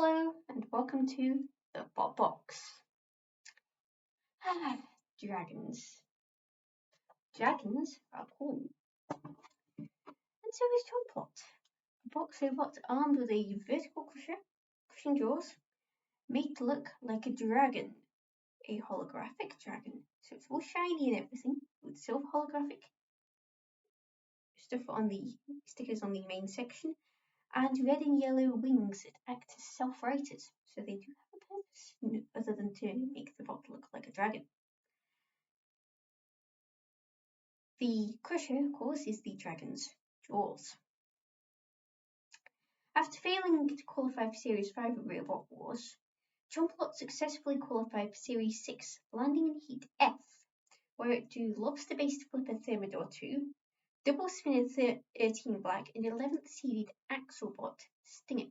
Hello and welcome to the Bot Box. Dragons. Dragons are cool. And so is Chompalot. A box armed with a vertical crushing jaws, made to look like a dragon. A holographic dragon. So it's all shiny and everything, with silver holographic stuff on the stickers on the main section, and red and yellow wings that act as self-writers, so they do have a purpose other than to make the bot look like a dragon. The crusher, of course, is the dragon's jaws. After failing to qualify for Series 5 of Real Bot Wars, Chompalot successfully qualified for Series 6, landing in Heat F, where it drew Lobster-based Flipper Thermidor 2, Double Spinner 13 Black, and 11th seeded Axelbot Stinger.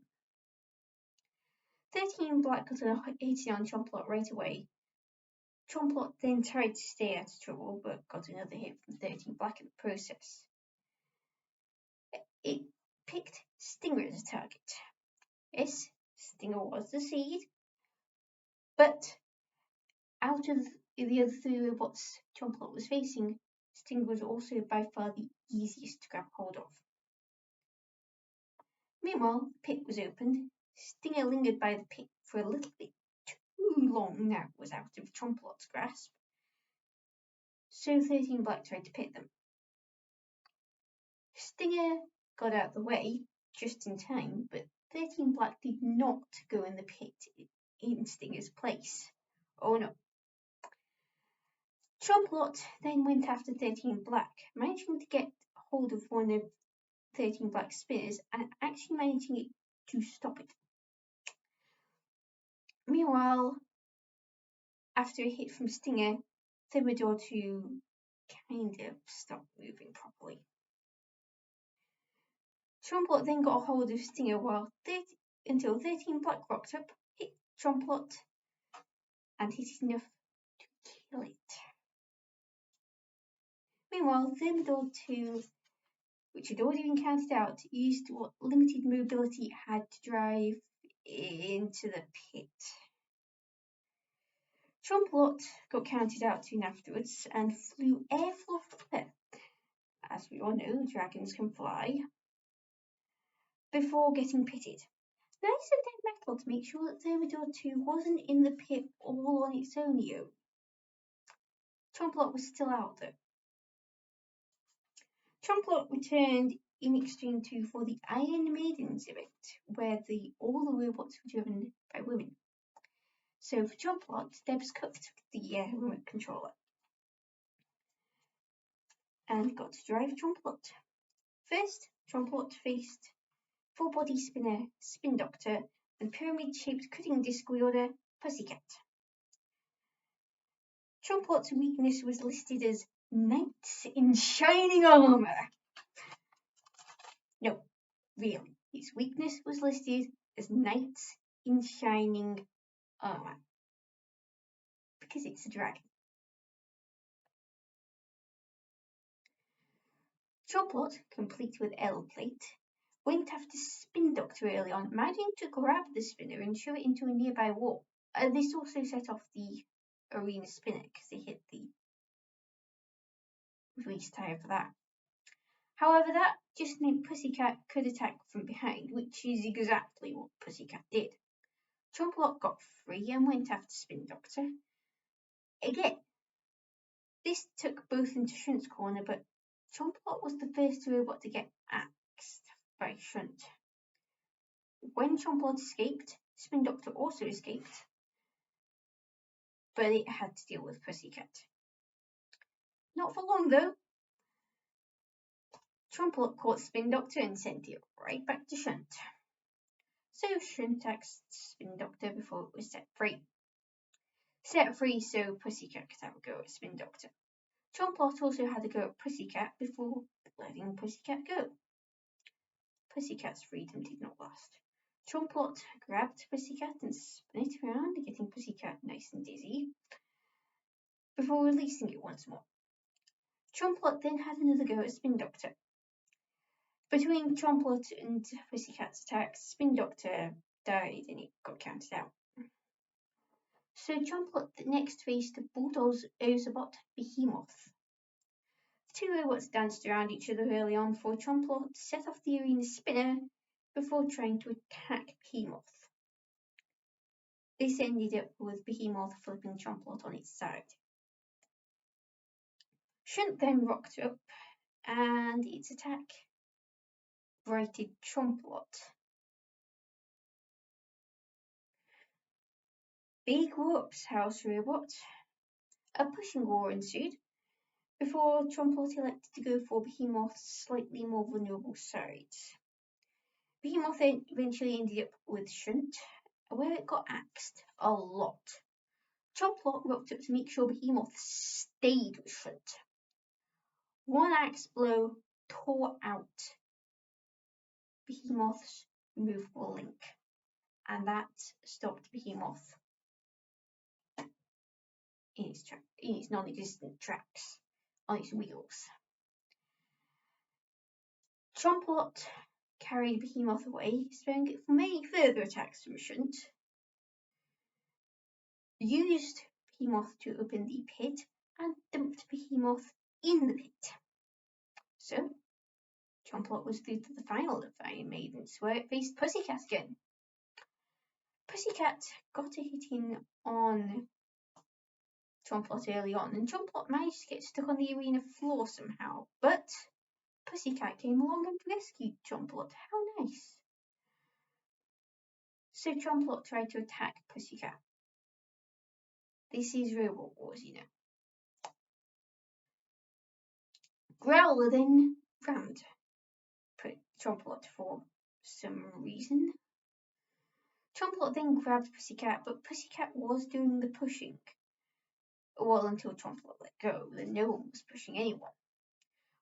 13 Black got an 80 on Chompalot right away. Chompalot then tried to stay out of trouble, but got another hit from 13 Black in the process. It picked Stinger as a target. Yes, Stinger was the seed, but out of the other three robots Chompalot was facing, Stinger was also by far the easiest to grab hold of. Meanwhile, the pit was opened. Stinger lingered by the pit for a little bit too long now it was out of Chompalot's grasp, so 13 Black tried to pit them. Stinger got out of the way just in time, but 13 Black did not go in the pit in Stinger's place. Oh no. Chompalot then went after 13 Black, managing to get hold of one of 13 Black's spinners and actually managing to stop it. Meanwhile, after a hit from Stinger, Thermidor 2 kind of stopped moving properly. Chompalot then got a hold of Stinger until 13 Black rocked up, hit Chompalot, and hit it enough to kill it. Meanwhile, Thermidor 2, which had already been counted out, used what limited mobility it had to drive into the pit. Chompalot got counted out soon afterwards and flew airflow flipper. As we all know, dragons can fly, before getting pitted. Nice of Dead Metal to make sure that Thermidor 2 wasn't in the pit all on its own, yo. Chompalot was still out though. Chompalot returned in Extreme 2 for the Iron Maidens event, where all the robots were driven by women. So for Chompalot, Debs cooked the remote controller and got to drive Chompalot. First, Chompalot faced Full Body Spinner, Spin Doctor, and pyramid-shaped cutting disc wielder, Pussycat. Chompalot's weakness was listed as Knights in Shining Armour. No, really, its weakness was listed as Knights in Shining Armour. Because it's a dragon. Chompalot, complete with L plate, went after Spin Doctor early on, managing to grab the spinner and shove it into a nearby wall. This also set off the arena spinner because they hit the release tire for that. However, that just meant Pussycat could attack from behind, which is exactly what Pussycat did. Chompalot got free and went after Spin Doctor. Again, this took both into Shunt's corner, but Chompalot was the first robot to get axed by Shunt. When Chompalot escaped, Spin Doctor also escaped, but it had to deal with Pussycat. Not for long though. Chompalot caught Spin Doctor and sent it right back to Shunt. So Shunt axed Spin Doctor before it was set free. Set free so Pussycat could have a go at Spin Doctor. Chompalot also had a go at Pussycat before letting Pussycat go. Pussycat's freedom did not last. Chompalot grabbed Pussycat and spun it around, getting Pussycat nice and dizzy, before releasing it once more. Chompalot then had another go at Spin Doctor. Between Chompalot and Pussycat's attacks, Spin Doctor died and it got counted out. So Chompalot next faced the Bulldog's Ocelot Behemoth. The two robots danced around each other early on before Chompalot set off the arena spinner before trying to attack Behemoth. This ended up with Behemoth flipping Chompalot on its side. Shunt then rocked up and its attack righted Chompalot. Big whoops, house robot. A pushing war ensued before Chompalot elected to go for Behemoth's slightly more vulnerable side. Behemoth eventually ended up with Shunt, where it got axed a lot. Chompalot rocked up to make sure Behemoth stayed with Shunt. One axe blow tore out Behemoth's removable link, and that stopped Behemoth in its non-existent tracks on its wheels. Chompalot carried Behemoth away, sparing it from any further attacks from Shunt. Used Behemoth to open the pit and dumped Behemoth in the pit. So, Chompalot was through to the final of Iron Maidens, where it faced Pussycat again. Pussycat got a hit in on Chompalot early on, and Chompalot managed to get stuck on the arena floor somehow, but Pussycat came along and rescued Chompalot. How nice! So Chompalot tried to attack Pussycat. This is Robot Wars, you know. Growler then rammed Chompalot for some reason. Chompalot then grabbed Pussycat, but Pussycat was doing the pushing. Well, until Chompalot let go, then no one was pushing anyone.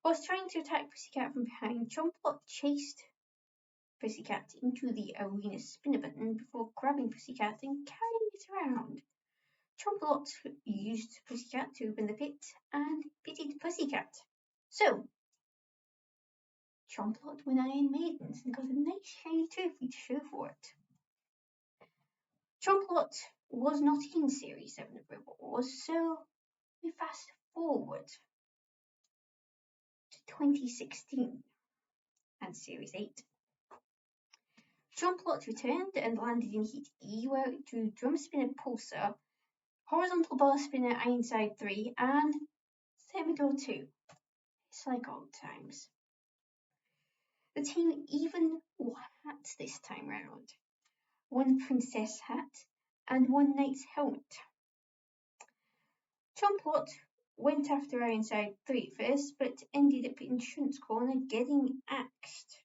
Whilst trying to attack Pussycat from behind, Chompalot chased Pussycat into the arena spinner button before grabbing Pussycat and carrying it around. Chompalot used Pussycat to open the pit and pitted Pussycat. So, Chompalot won Iron Maidens and got a nice shiny trophy to show for it. Chompalot was not in Series 7 of Robot Wars, so we fast forward to 2016 and Series 8. Chompalot returned and landed in Heat E, where it drew Drum Spinner Pulsar, Horizontal Bar Spinner Ironside 3, and Thermidor 2. It's like old times. The team even wore hats this time round. One princess hat and one knight's helmet. Chompalot went after Ironside 3 first, but ended up in Shunt's corner getting axed,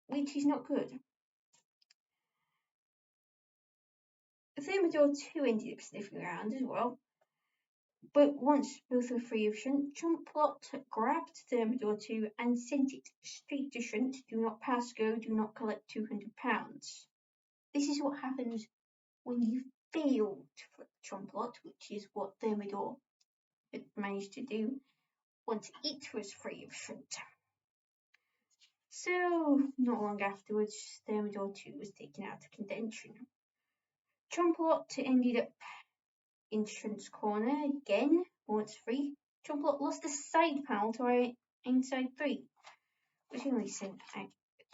which is not good. Thermidor 2 ended up sniffing around as well, but once both were free of Shunt, Chompalot grabbed Thermidor 2 and sent it straight to Shunt. Do not pass go, do not collect £200. This is what happens when you fail to flip Chompalot, which is what Thermidor had managed to do once it was free of Shunt. So, not long afterwards, Thermidor 2 was taken out of contention. Chompalot ended up in Shunt's corner again, once free. Chompalot lost the side panel to Ironside 3, which only sent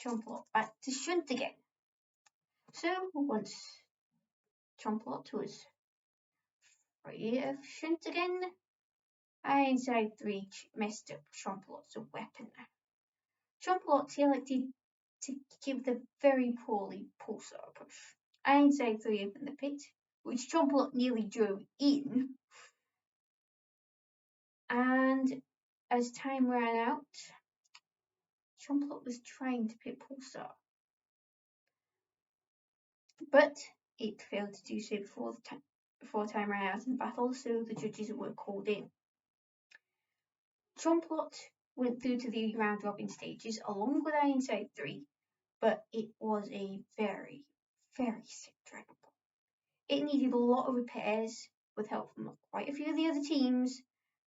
Chompalot back to Shunt again. So, once Chompalot was free of Shunt again, Ironside 3 messed up Chompalot's weapon. Chompalot elected to give the very poorly Pulsar push. Ironside 3 opened the pit, which Chompalot nearly drove in, and as time ran out, Chompalot was trying to pit Pulsar, but it failed to do so before time ran out in the battle, so the judges were called in. Chompalot went through to the round robin stages along with Ironside 3, but it was a very, very sick Dragon Ball. It needed a lot of repairs with help from quite a few of the other teams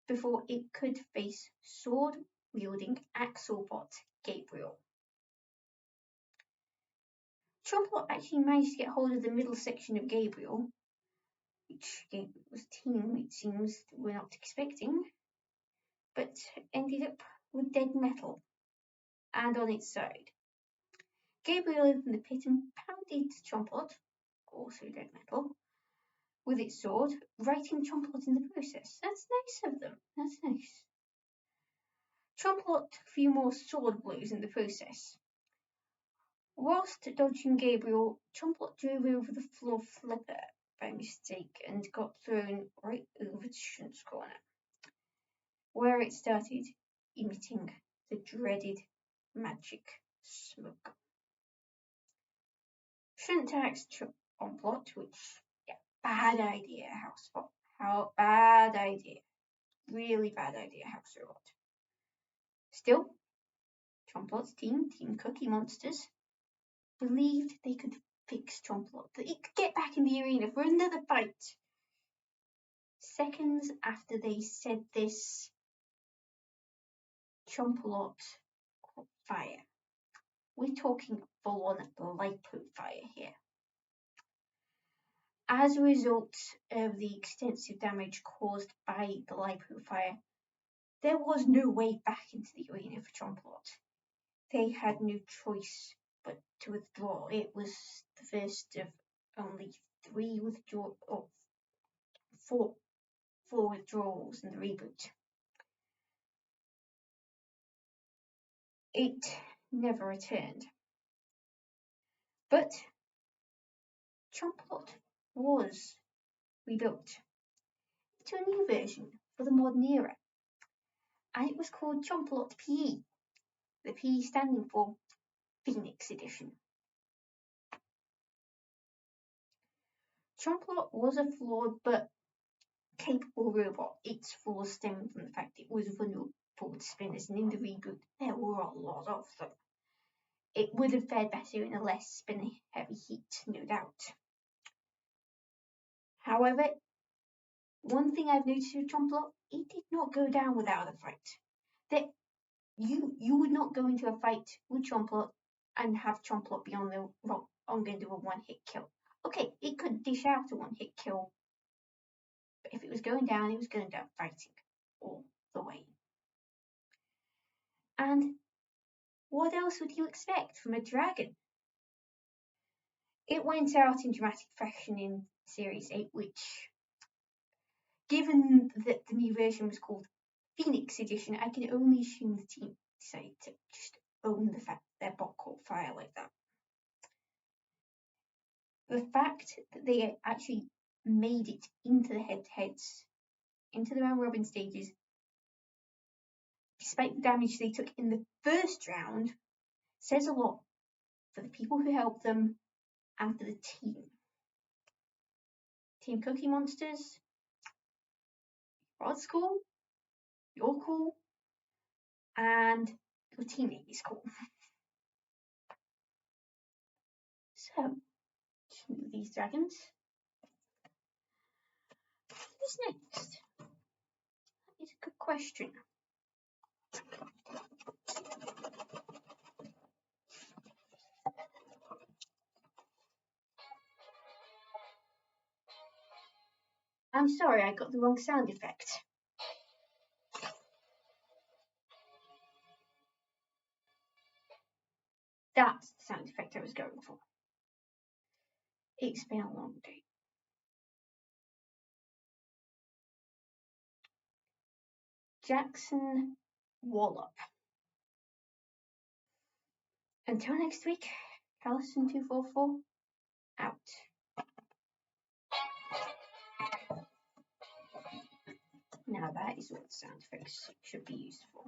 before it could face sword-wielding Axelbot Gabriel. Chompalot actually managed to get hold of the middle section of Gabriel, which was a team it seems we're not expecting, but ended up with dead metal and on its side. Gabriel opened the pit and pounded Chompalot, also dead metal, with its sword, writing Chompalot in the process. That's nice of them. That's nice. Chompalot took a few more sword blows in the process. Whilst dodging Gabriel, Chompalot drove over the floor flipper by mistake and got thrown right over to Shunt's corner, where it started emitting the dreaded magic smoke. Shunt asked Chompalot, which, bad idea, Housebot. How bad idea. Really bad idea, Houserot. Still, Chompalot's team, Team Cookie Monsters, believed they could fix Chompalot, that it could get back in the arena for another fight. Seconds after they said this, Chompalot caught fire. We're talking full-on lipo fire here. As a result of the extensive damage caused by the lipo fire, there was no way back into the arena for Chompalot. They had no choice but to withdraw. It was the first of only four withdrawals in the reboot. It never returned. But Chompalot was rebuilt to a new version for the modern era, and it was called Chompalot PE, the PE standing for Phoenix Edition. Chompalot was a flawed but capable robot. Its flaws stemmed from the fact it was vulnerable to spinners, and in the reboot there were a lot of them. It would have fared better in a less spinner-heavy heat, no doubt. However, one thing I've noticed with Chompalot, it did not go down without a fight. That you would not go into a fight with Chompalot and have Chompalot be on the rock. I'm going to do a one-hit kill. Okay, it could dish out a one-hit kill, but if it was going down, it was going down fighting all the way. And what else would you expect from a dragon? It went out in dramatic fashion in Series 8, which, given that the new version was called Phoenix Edition, I can only assume the team decided to just own the fact that their bot caught fire like that. The fact that they actually made it into the head-to-heads, into the round-robin stages, despite the damage they took in the first round, says a lot for the people who helped them and for the team. Team Cookie Monsters, Rod's cool, you're cool, and your teammate is cool. So, these dragons. Who's next? That is a good question. I'm sorry, I got the wrong sound effect. That's the sound effect I was going for. It's been a long day. Jackson Wallop. Until next week, Allison244 out. Now that is what sound effects should be used for.